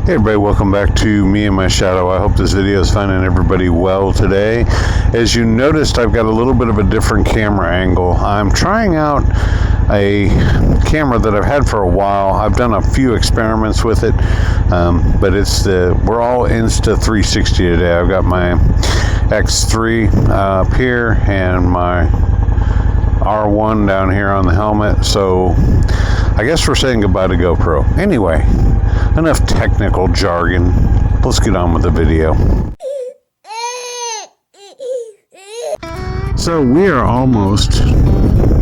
Hey everybody, welcome back to Me and My Shadow. I hope this video is finding everybody well today. As you noticed, I've got a little bit of a different camera angle. I'm trying out a camera that I've had for a while. I've done a few experiments with it, but we're all Insta360 today. I've got my X3 up here and my R1 down here on the helmet, so I guess we're saying goodbye to GoPro. Anyway, enough technical jargon. Let's get on with the video. So we are almost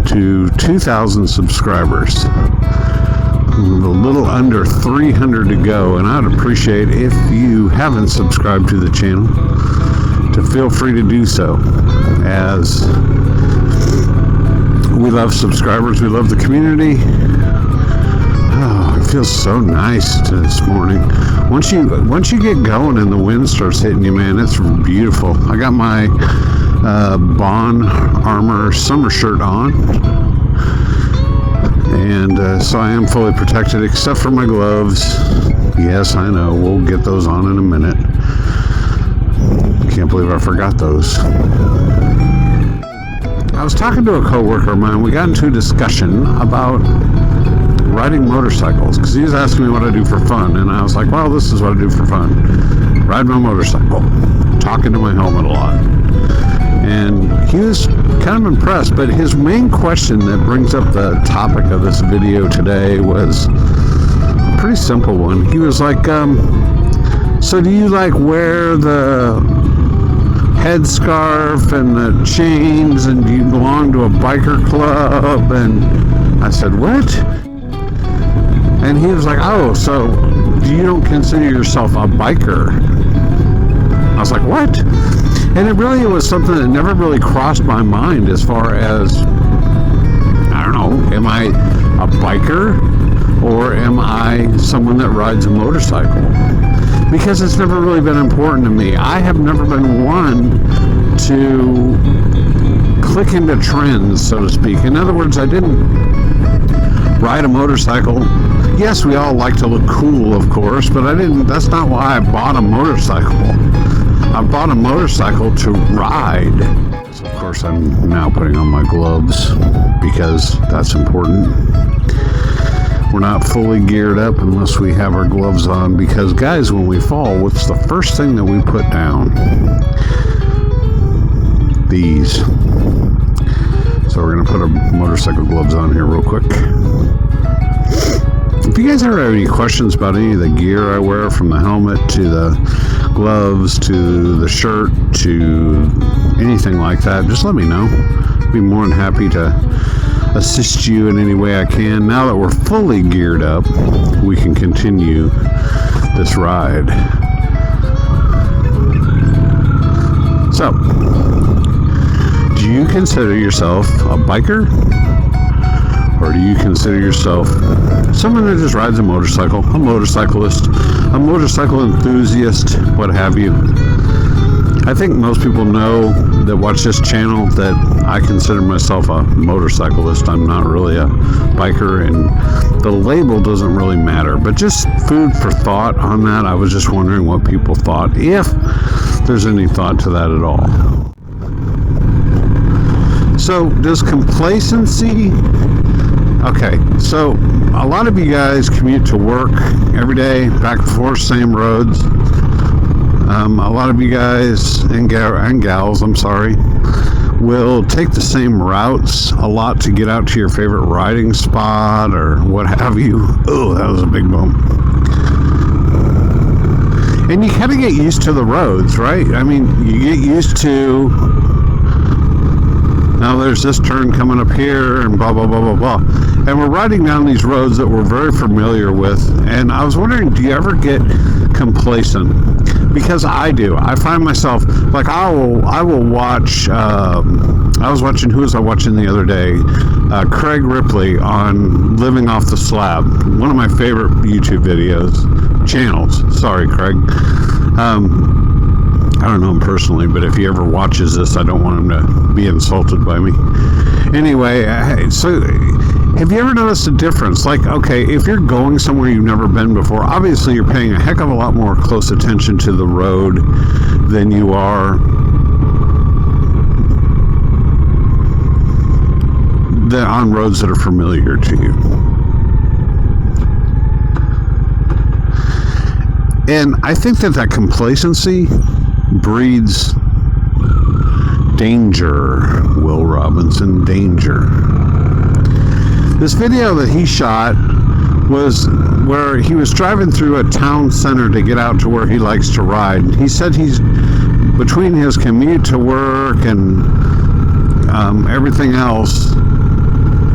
to 2,000 subscribers. A little under 300 to go, and I'd appreciate if you haven't subscribed to the channel to feel free to do so, as we love subscribers, we love the community. Oh, it feels so nice this morning. Once you get going and the wind starts hitting you, man, it's beautiful. I got my Bond Armor summer shirt on, and so I am fully protected except for my gloves. Yes, I know, we'll get those on in a minute. Can't believe I forgot those. I was talking to a coworker of mine. We got into a discussion about riding motorcycles, because he was asking me what I do for fun, and I was like, well, this is what I do for fun. Ride my motorcycle, talking to my helmet a lot. And he was kind of impressed, but his main question that brings up the topic of this video today was a pretty simple one. He was like, so do you like wear the headscarf and the chains, and do you belong to a biker club? And I said, what? And he was like, oh, so you don't consider yourself a biker? I was like, what? And it was something that never really crossed my mind, as far as, I don't know, am I a biker or am I someone that rides a motorcycle? Because it's never really been important to me. I have never been one to click into trends, so to speak. In other words, I didn't ride a motorcycle. Yes, we all like to look cool, of course, but that's not why I bought a motorcycle. I bought a motorcycle to ride. So of course, I'm now putting on my gloves because that's important. We're not fully geared up unless we have our gloves on, because guys, when we fall, what's the first thing that we put down? These. So we're going to put our motorcycle gloves on here real quick. If you guys ever have any questions about any of the gear I wear, from the helmet to the gloves to the shirt to anything like that, just let me know. I'd be more than happy to assist you in any way I can. Now that we're fully geared up, we can continue this ride. So, do you consider yourself a biker? Or do you consider yourself someone that just rides a motorcycle, a motorcyclist, a motorcycle enthusiast, what have you? I think most people know that watch this channel that I consider myself a motorcyclist. I'm not really a biker, and the label doesn't really matter. But just food for thought on that. I was just wondering what people thought, if there's any thought to that at all. So does complacency... Okay, so a lot of you guys commute to work every day, back and forth, same roads. A lot of you guys and gals, will take the same routes a lot to get out to your favorite riding spot or what have you. Oh, that was a big bump. And you kind of get used to the roads, right? I mean, you get used to, now there's this turn coming up here and blah, blah, blah, blah, blah. And we're riding down these roads that we're very familiar with. And I was wondering, do you ever get complacent? Because I do. I find myself, like, I will watch, I was watching, who was I watching the other day? Craig Ripley on Living Off the Slab. One of my favorite YouTube channels. Sorry, Craig. I don't know him personally, but if he ever watches this, I don't want him to be insulted by me. Anyway, so Have you ever noticed a difference? Like, okay, if you're going somewhere you've never been before, obviously you're paying a heck of a lot more close attention to the road than you are on roads that are familiar to you. And I think that complacency breeds danger, Will Robinson, danger. This video that he shot was where he was driving through a town center to get out to where he likes to ride. He said he's between his commute to work and everything else.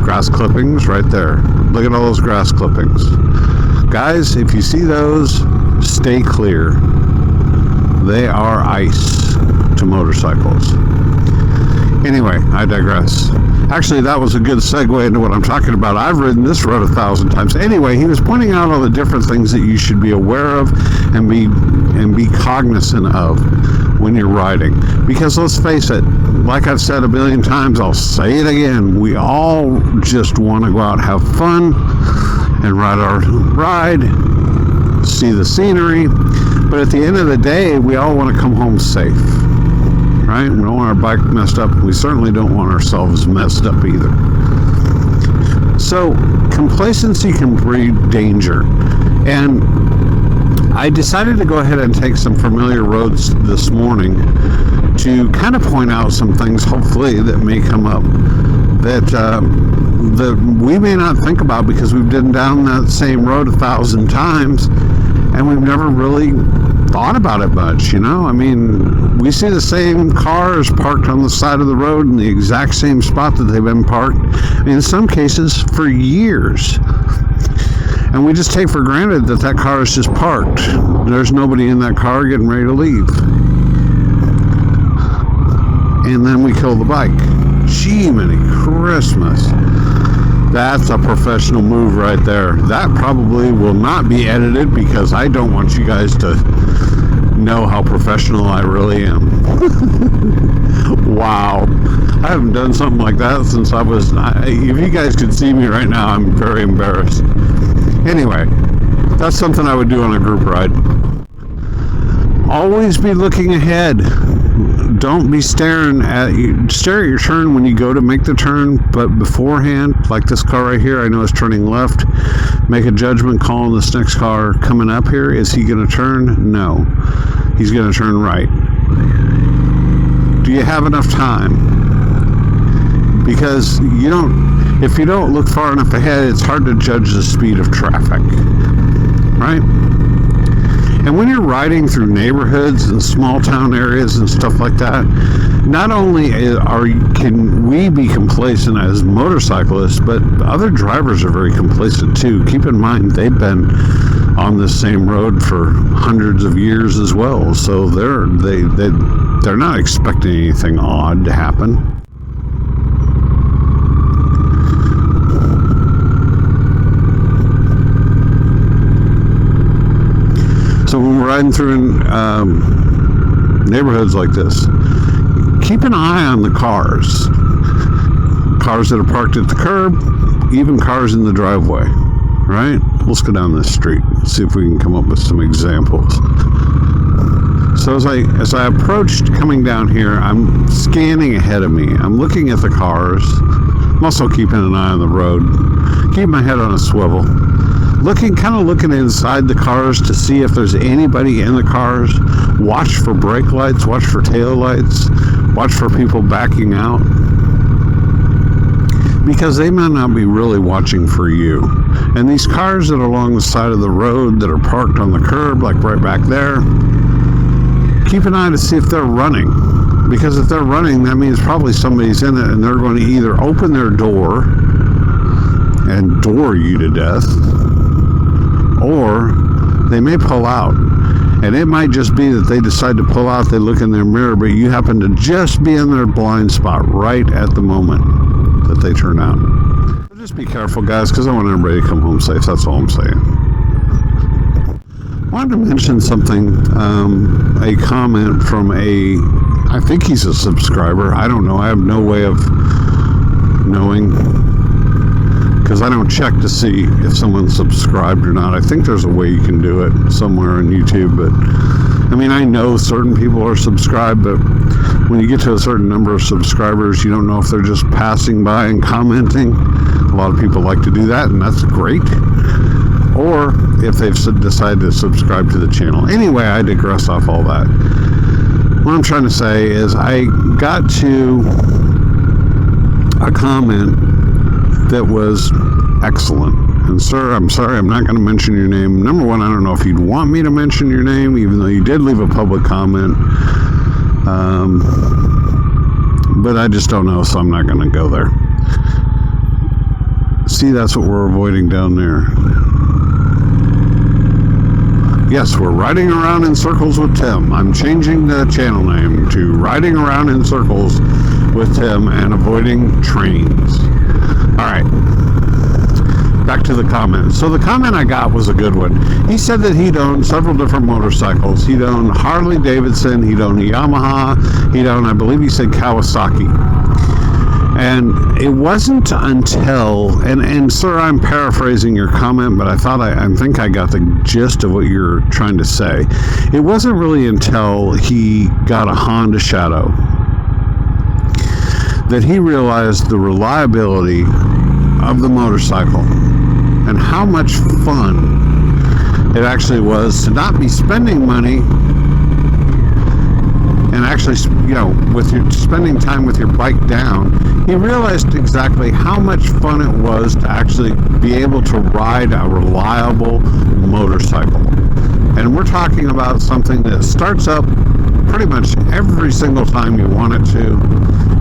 Grass clippings right there. Look at all those grass clippings. Guys, if you see those, stay clear. They are ice to motorcycles. Anyway, I digress. Actually, that was a good segue into what I'm talking about. I've ridden this road 1,000 times. Anyway, he was pointing out all the different things that you should be aware of and be cognizant of when you're riding. Because let's face it, like I've said a billion times, I'll say it again, we all just want to go out, have fun, and ride, see the scenery. But at the end of the day, we all want to come home safe. Right? We don't want our bike messed up. We certainly don't want ourselves messed up either. So, complacency can breed danger. And I decided to go ahead and take some familiar roads this morning to kind of point out some things, hopefully, that may come up that we may not think about because we've been down that same road 1,000 times and we've never really thought about it much, you know? I mean, we see the same cars parked on the side of the road in the exact same spot that they've been parked, in some cases, for years. And we just take for granted that car is just parked. There's nobody in that car getting ready to leave. And then we kill the bike. Gee, many Christmas. That's a professional move right there. That probably will not be edited because I don't want you guys to know how professional I really am. Wow. I haven't done something like that since if you guys could see me right now, I'm very embarrassed. Anyway, that's something I would do on a group ride. Always be looking ahead. Don't be stare at your turn when you go to make the turn, but beforehand, like this car right here, I know it's turning left. Make a judgment call on this next car coming up here. Is he going to turn? No. He's going to turn right. Do you have enough time? Because if you don't look far enough ahead, it's hard to judge the speed of traffic, right? And when you're riding through neighborhoods and small town areas and stuff like that, not only can we be complacent as motorcyclists, but other drivers are very complacent too. Keep in mind, they've been on this same road for hundreds of years as well, so they're not expecting anything odd to happen. So when we're riding through neighborhoods like this, keep an eye on the cars. Cars that are parked at the curb, even cars in the driveway, right? Let's go down this street, see if we can come up with some examples. So as I approached coming down here, I'm scanning ahead of me. I'm looking at the cars. I'm also keeping an eye on the road. Keep my head on a swivel. Kind of looking inside the cars to see if there's anybody in the cars. Watch for brake lights, watch for tail lights, watch for people backing out. Because they might not be really watching for you. And these cars that are along the side of the road that are parked on the curb, like right back there, keep an eye to see if they're running. Because if they're running, that means probably somebody's in it and they're going to either open their door and door you to death, or they may pull out. And it might just be that they decide to pull out, they look in their mirror, but you happen to just be in their blind spot right at the moment that they turn out. So just be careful, guys, because I want everybody to come home safe. That's all I'm saying. I wanted to mention something, a comment from I think he's a subscriber. I don't know. I have no way of knowing. because I don't check to see if someone's subscribed or not. I think there's a way you can do it somewhere on YouTube, but I mean, I know certain people are subscribed, but when you get to a certain number of subscribers, you don't know if they're just passing by and commenting. A lot of people like to do that, and that's great. Or if they've decided to subscribe to the channel. Anyway, I digress off all that. What I'm trying to say is I got to a comment that was excellent. And sir, I'm sorry, I'm not going to mention your name. Number one, I don't know if you'd want me to mention your name, even though you did leave a public comment. But I just don't know, so I'm not going to go there. See, that's what we're avoiding down there. Yes, we're riding around in circles with Tim. I'm changing the channel name to Riding Around in Circles with Tim and Avoiding Trains. All right, back to the comment. So the comment I got was a good one. He said that he'd owned several different motorcycles. He'd owned Harley Davidson, he'd owned Yamaha, he'd owned, I believe he said Kawasaki. And it wasn't until, and sir, I'm paraphrasing your comment, but I think I got the gist of what you're trying to say. It wasn't really until he got a Honda Shadow that he realized the reliability of the motorcycle and how much fun it actually was to not be spending money and actually, with your spending time with your bike down. He realized exactly how much fun it was to actually be able to ride a reliable motorcycle. And we're talking about something that starts up pretty much every single time you want it to,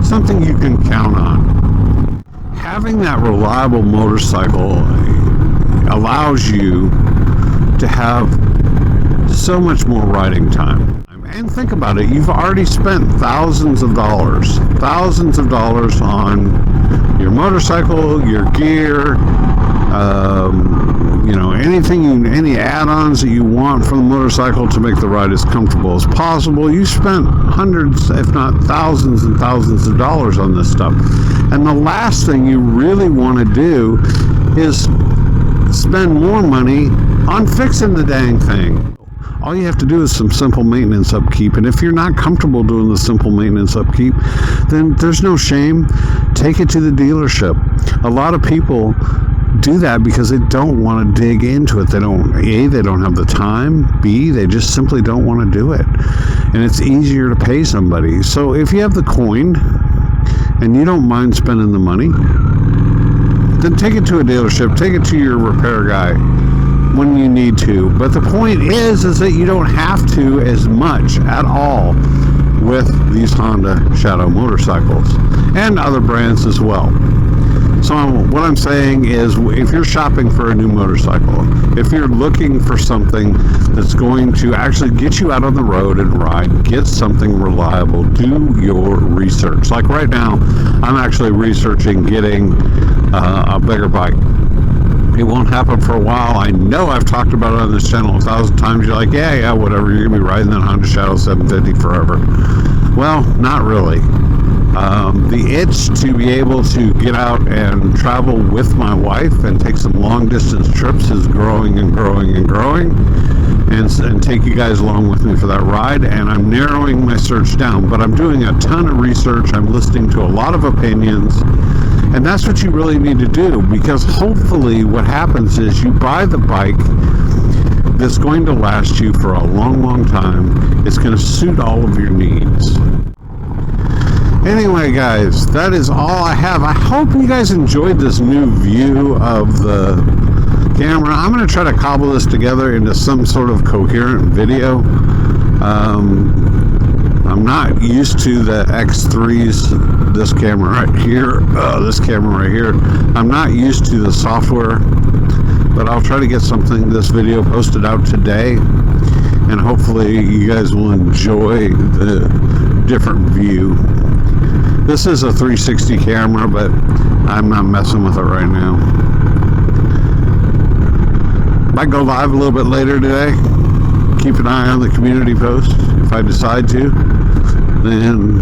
something you can count on. Having that reliable motorcycle allows you to have so much more riding time. And think about it, you've already spent thousands of dollars on your motorcycle, your gear, any add-ons that you want for the motorcycle to make the ride as comfortable as possible. You spent hundreds, if not thousands and thousands of dollars on this stuff. And the last thing you really want to do is spend more money on fixing the dang thing. All you have to do is some simple maintenance upkeep, and if you're not comfortable doing the simple maintenance upkeep, then there's no shame. Take it to the dealership. A lot of people do that because they don't want to dig into it. They don't have the time. B, they just simply don't want to do it. And it's easier to pay somebody. So if you have the coin and you don't mind spending the money, then take it to a dealership. Take it to your repair guy when you need to. But the point is that you don't have to as much at all with these Honda Shadow motorcycles and other brands as well. So what I'm saying is, if you're shopping for a new motorcycle, if you're looking for something that's going to actually get you out on the road and ride, get something reliable, do your research. Like right now, I'm actually researching getting a bigger bike. It won't happen for a while. I know I've talked about it on this channel 1,000 times. You're like, yeah, whatever. You're going to be riding that Honda Shadow 750 forever. Well, not really. The itch to be able to get out and travel with my wife and take some long distance trips is growing and growing and growing. And take you guys along with me for that ride. And I'm narrowing my search down. But I'm doing a ton of research. I'm listening to a lot of opinions. And that's what you really need to do, because hopefully what happens is you buy the bike that's going to last you for a long, long time. It's going to suit all of your needs. Anyway, guys, that is all I have. I hope you guys enjoyed this new view of the camera. I'm going to try to cobble this together into some sort of coherent video. I'm not used to the X3s, this camera right here, I'm not used to the software, but I'll try to get this video posted out today, and hopefully you guys will enjoy the different view. This is a 360 camera, but I'm not messing with it right now. Might go live a little bit later today. Keep an eye on the community post. If I decide to, then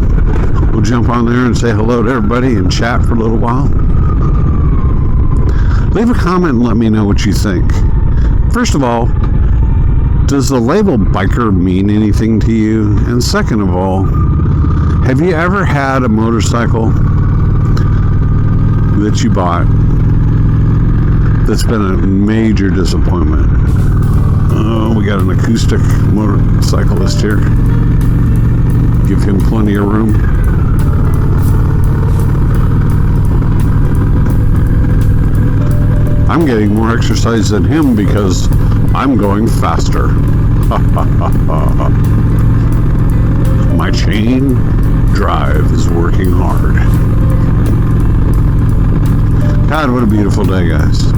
we'll jump on there and say hello to everybody and chat for a little while. Leave a comment and let me know what you think. First of all, does the label biker mean anything to you? And second of all, have you ever had a motorcycle that you bought that's been a major disappointment? Oh, we got an acoustic motorcyclist here. Give him plenty of room. I'm getting more exercise than him because I'm going faster. My chain drive is working hard. God, what a beautiful day, guys.